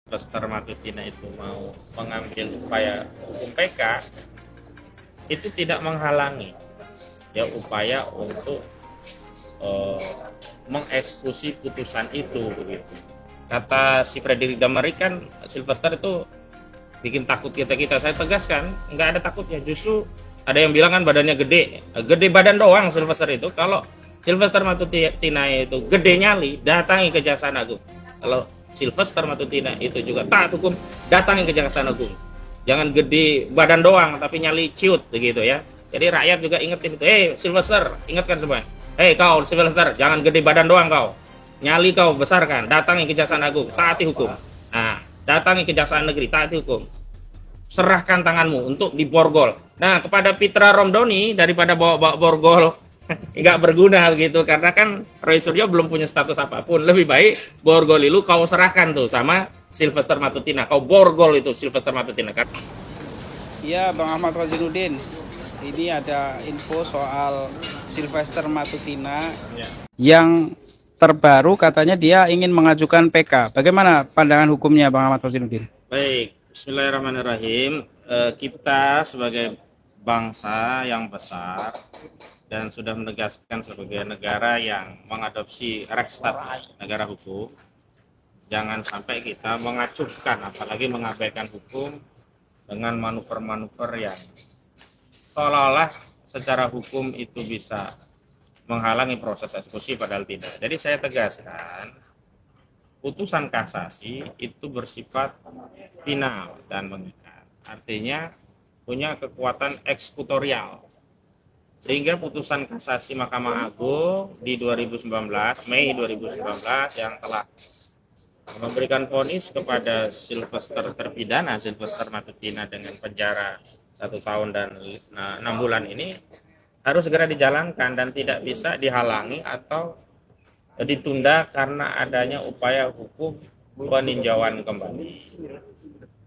Silvester Matutina itu mau mengambil upaya hukum PK, itu tidak menghalangi ya upaya untuk eh, mengeksekusi putusan itu begitu. Kata si Frederick Damari kan Sylvester itu bikin takut kita. Saya tegaskan nggak ada takutnya, justru ada yang bilang kan badannya gede, gede badan doang Sylvester itu. Kalau Sylvester Matutina itu gede nyali, datangi Kejaksaan Agung. Kalau Sylvester Matutina itu juga taat hukum, datangi Kejaksaan Agung. Jangan gede badan doang tapi nyali ciut begitu ya. Jadi rakyat juga ingetin itu, Sylvester, ingatkan semua. Kau Sylvester, jangan gede badan doang kau, nyali kau besarkan, datangi Kejaksaan Agung, taati hukum. Nah, datangi Kejaksaan Negeri, taati hukum, serahkan tanganmu untuk diborgol. Nah, kepada Pitra Romdoni, daripada bawa-bawa borgol nggak berguna begitu, karena kan Roy Suryo belum punya status apapun, lebih baik borgol itu kau serahkan tuh sama Sylvester Matutina, kau borgol itu Sylvester Matutina kan. Iya, Bang Ahmad Wazinuddin. Ini ada info soal Sylvester Matutina yang terbaru, katanya dia ingin mengajukan PK. Bagaimana pandangan hukumnya, Bang Ahmad Wazinuddin? Baik, Bismillahirrahmanirrahim. Kita sebagai bangsa yang besar dan sudah menegaskan sebagai negara yang mengadopsi Rechtsstaat, negara hukum, jangan sampai kita mengacuhkan, apalagi mengabaikan hukum dengan manuver-manuver yang seolah-olah secara hukum itu bisa menghalangi proses eksekusi, padahal tidak. Jadi saya tegaskan, putusan kasasi itu bersifat final dan mengikat. Artinya punya kekuatan eksekutorial. Sehingga putusan kasasi Mahkamah Agung di 2019, Mei 2019 yang telah memberikan vonis kepada terpidana Sylvester Matutina dengan penjara 1 tahun dan 6 bulan ini harus segera dijalankan dan tidak bisa dihalangi atau ditunda karena adanya upaya hukum peninjauan kembali.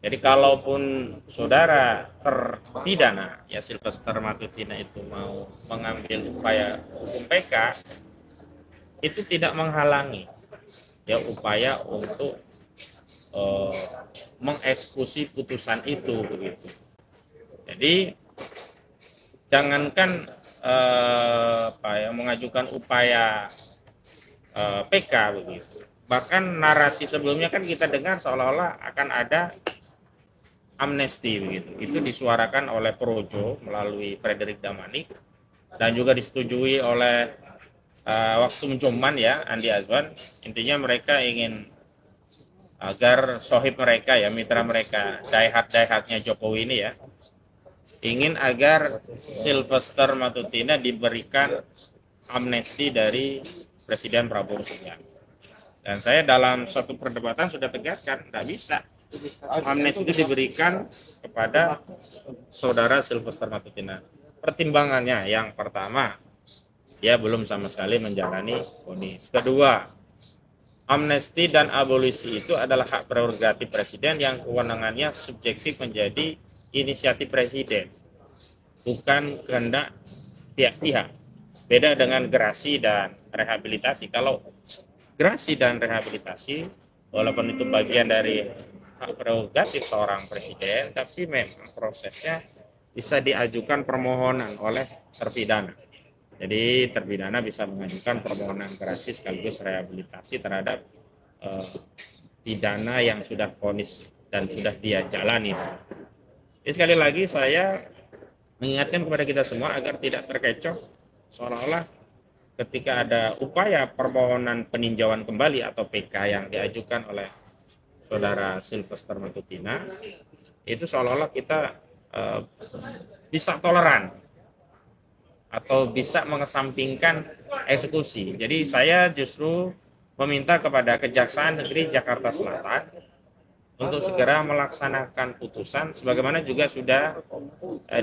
Jadi kalaupun saudara terpidana ya Sylvester Matutina itu mau mengambil upaya hukum PK, itu tidak menghalangi ya upaya untuk mengeksekusi putusan itu begitu. Jadi jangankan mengajukan upaya PK begitu. Bahkan narasi sebelumnya kan kita dengar seolah-olah akan ada amnesti begitu. Itu disuarakan oleh Projo melalui Frederick Damani dan juga disetujui oleh waktu mencuman ya Andi Azwan. Intinya mereka ingin agar sohib mereka ya, mitra mereka, daihatnya Jokowi ini ya, ingin agar Sylvester Matutina diberikan amnesti dari Presiden Prabowo Subianto. Dan saya dalam suatu perdebatan sudah tegaskan, tidak bisa amnesti itu diberikan kepada saudara Sylvester Matutina. Pertimbangannya yang pertama, dia belum sama sekali menjalani vonis. Kedua, amnesti dan abolisi itu adalah hak prerogatif presiden yang kewenangannya subjektif menjadi inisiatif presiden, bukan kehendak pihak-pihak. Beda dengan gerasi dan rehabilitasi. Kalau gerasi dan rehabilitasi, walaupun itu bagian dari hak prerogatif seorang presiden, tapi memang prosesnya bisa diajukan permohonan oleh terpidana. Jadi terpidana bisa mengajukan permohonan gerasi sekaligus rehabilitasi terhadap pidana yang sudah vonis dan sudah dia jalani. Jadi sekali lagi saya mengingatkan kepada kita semua agar tidak terkecoh seolah-olah ketika ada upaya permohonan peninjauan kembali atau PK yang diajukan oleh saudara Sylvester Matutina, itu seolah-olah kita bisa toleran atau bisa mengesampingkan eksekusi. Jadi saya justru meminta kepada Kejaksaan Negeri Jakarta Selatan untuk segera melaksanakan putusan sebagaimana juga sudah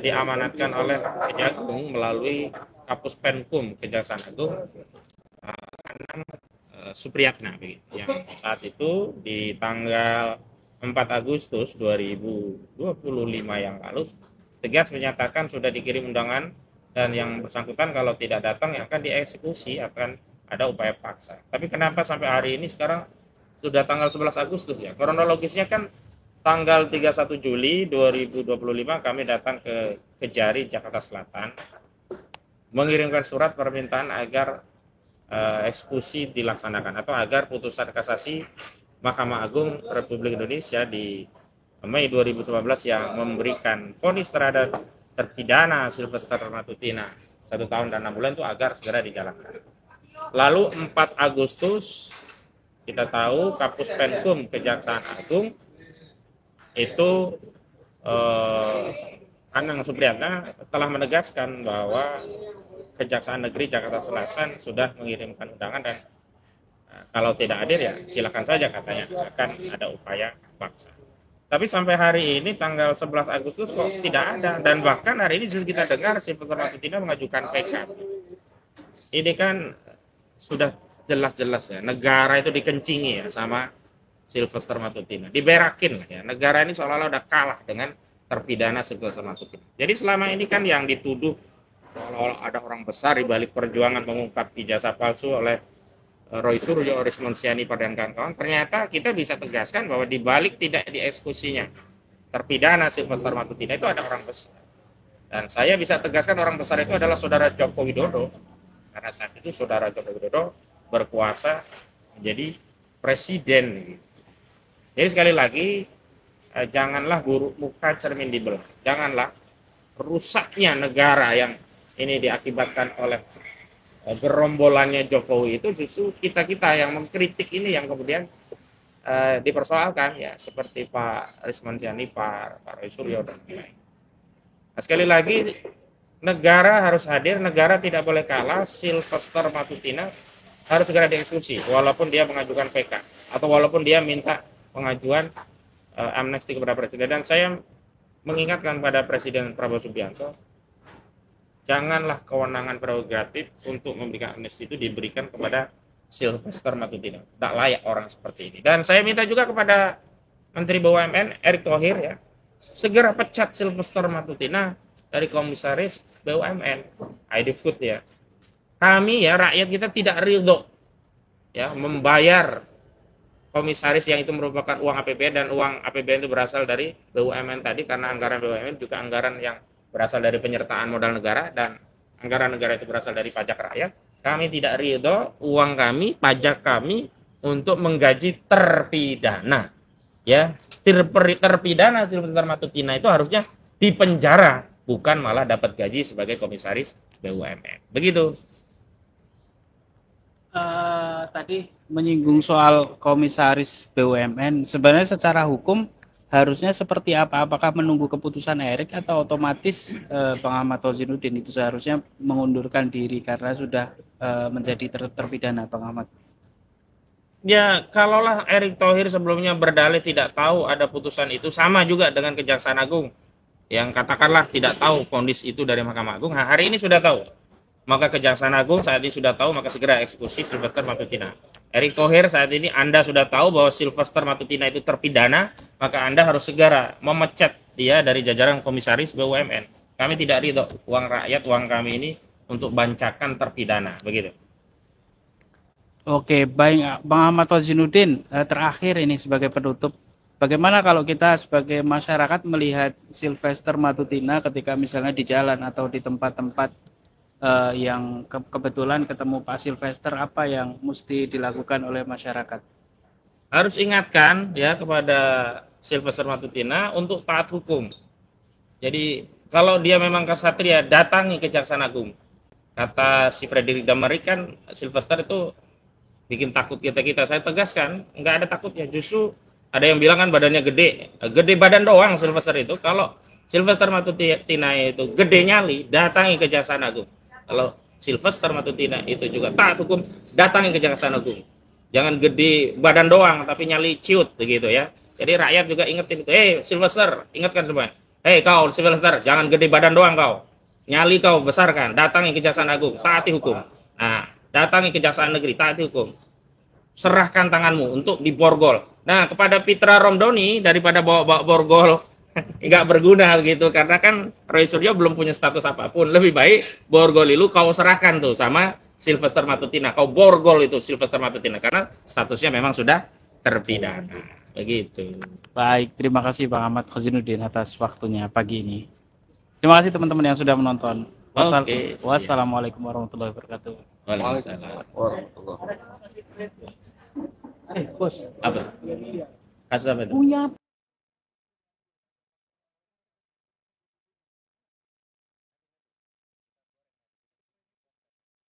diamanatkan oleh Kejagung melalui Kapus Penkum Kejaksaan Agung Supriyatna yang saat itu di tanggal 4 Agustus 2025 yang lalu tegas menyatakan sudah dikirim undangan dan yang bersangkutan kalau tidak datang yang akan dieksekusi akan ada upaya paksa. Tapi kenapa sampai hari ini sekarang sudah tanggal 11 Agustus ya. Kronologisnya kan tanggal 31 Juli 2025 kami datang ke Kejari, Jakarta Selatan, mengirimkan surat permintaan agar eksekusi dilaksanakan atau agar putusan kasasi Mahkamah Agung Republik Indonesia di Mei 2019 yang memberikan vonis terhadap terpidana Sylvester Matutina 1 tahun dan 6 bulan itu agar segera dijalankan. Lalu 4 Agustus kita tahu Kapus Penkum Kejaksaan Agung itu Anang Supriyatna telah menegaskan bahwa Kejaksaan Negeri Jakarta Selatan sudah mengirimkan undangan dan kalau tidak hadir ya silakan saja katanya akan ada upaya paksa. Tapi sampai hari ini tanggal 11 Agustus kok tidak ada dan bahkan hari ini justru kita dengar Sylvester Matutina mengajukan PK. Ini kan sudah jelas-jelas ya negara itu dikencingi ya sama Sylvester Matutina, diberakin ya. Negara ini seolah-olah udah kalah dengan terpidana Sylvester Matutina. Jadi selama ini kan yang dituduh seolah-olah ada orang besar di balik perjuangan mengungkap ijazah palsu oleh Roy Suryo, Rismon Siani, dan kawan-kawan. Ternyata kita bisa tegaskan bahwa di balik tidak dieksekusinya terpidana Sylvester Matutina itu ada orang besar. Dan saya bisa tegaskan orang besar itu adalah saudara Joko Widodo. Karena saat itu saudara Joko Widodo berkuasa menjadi presiden. Jadi sekali lagi janganlah buruk muka cermin dibelah. Janganlah rusaknya negara yang ini diakibatkan oleh gerombolannya Jokowi itu justru kita-kita yang mengkritik ini yang kemudian dipersoalkan ya seperti Pak Rismon Siani, Pak Roy Suryo dan lain-lain. Nah, sekali lagi negara harus hadir, negara tidak boleh kalah. Sylvester Matutina harus segera dieksekusi walaupun dia mengajukan PK atau walaupun dia minta pengajuan amnesti kepada presiden. Dan saya mengingatkan pada Presiden Prabowo Subianto, janganlah kewenangan prerogatif untuk memberikan amnesti itu diberikan kepada Sylvester Matutina. Tak layak orang seperti ini. Dan saya minta juga kepada Menteri BUMN Erick Thohir ya, segera pecat Sylvester Matutina dari komisaris BUMN ID Food ya. Kami ya rakyat kita tidak ridho ya membayar komisaris yang itu merupakan uang APBN dan uang APBN itu berasal dari BUMN tadi karena anggaran BUMN juga anggaran yang berasal dari penyertaan modal negara dan anggaran negara itu berasal dari pajak rakyat. Kami tidak ridho uang kami, pajak kami untuk menggaji terpidana. Ya, terpidana Sylvester Matutina itu harusnya dipenjara, bukan malah dapat gaji sebagai komisaris BUMN. Begitu. Tadi menyinggung soal komisaris BUMN, sebenarnya secara hukum harusnya seperti apa? Apakah menunggu keputusan Erick atau otomatis Bang Ahmad Rozinuddin itu seharusnya mengundurkan diri karena sudah menjadi terpidana, Bang Ahmad? Ya, kalaulah Erick Thohir sebelumnya berdalih tidak tahu ada putusan itu, sama juga dengan Kejaksaan Agung yang katakanlah tidak tahu vonis itu dari Mahkamah Agung. Nah, hari ini sudah tahu. Maka Kejaksaan Agung saat ini sudah tahu, maka segera eksekusi Sylvester Matutina. Erick Thohir saat ini Anda sudah tahu bahwa Sylvester Matutina itu terpidana, maka Anda harus segera memecat dia dari jajaran komisaris BUMN. Kami tidak ridho uang rakyat, uang kami ini untuk bancakan terpidana, begitu. Oke, baik Bang Ahmad Rozinuddin, terakhir ini sebagai penutup, bagaimana kalau kita sebagai masyarakat melihat Sylvester Matutina ketika misalnya di jalan atau di tempat-tempat yang kebetulan ketemu Pak Sylvester, apa yang mesti dilakukan oleh masyarakat? Harus ingatkan ya kepada Sylvester Matutina untuk taat hukum. Jadi kalau dia memang kesatria, datangi Kejaksaan Agung. Kata si Frederick Damari kan Sylvester itu bikin takut kita. Saya tegaskan, nggak ada takutnya. Justru ada yang bilang kan badannya gede badan doang Sylvester itu. Kalau Sylvester Matutina itu gede nyali, datangi Kejaksaan Agung. Kalau Sylvester Matutina itu juga taat hukum, datangi Kejaksaan Agung. Jangan gede badan doang tapi nyali ciut begitu ya. Jadi rakyat juga ingetin itu. Sylvester, ingatkan semua. Kau Sylvester, jangan gede badan doang kau. Nyali kau besarkan, datangi Kejaksaan Agung, taati hukum. Nah, datangi Kejaksaan Negeri, taati hukum. Serahkan tanganmu untuk diborgol. Nah, kepada Pitra Romdoni daripada bawa borgol nggak berguna begitu, karena kan Roy Suryo belum punya status apapun. Lebih baik borgol itu kau serahkan tuh sama Sylvester Matutina. Kau borgol itu Sylvester Matutina karena statusnya memang sudah terpidana. Begitu. Baik, terima kasih Bang Ahmad Khazainuddin atas waktunya pagi ini. Terima kasih teman-teman yang sudah menonton. Oke, siap. Wassalamualaikum warahmatullahi wabarakatuh. Waalaikumsalam. Warahmatullahi Bos, Apa? Kasus apa itu? punya